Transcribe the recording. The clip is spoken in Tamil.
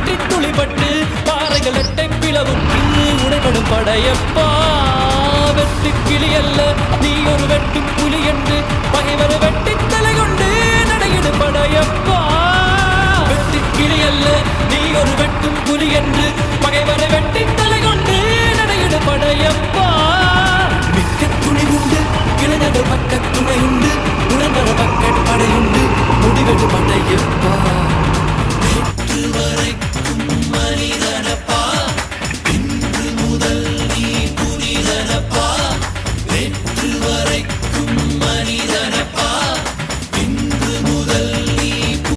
வெற்றி துளிபட்டு பாறைகள் எட்டை பிளவுக்கு உடைபடும் படையப்பா. வெட்டு கிளி அல்ல நீ ஒரு வெட்டு புலி என்று பகைவர் வெட்டி தலை கொண்டு நடையிடு படையப்பா. வெட்டு கிளி அல்ல நீ ஒரு வெட்டும் புலி என்று பகைவர் வெட்டி தலை கொண்டு நடையிடு படையப்பா. மிக்க துணிவுண்டு இளைஞர்கள் பக்க துணை உண்டு உடனர பக்க படையுண்டு முடிவெடு படையப்பா.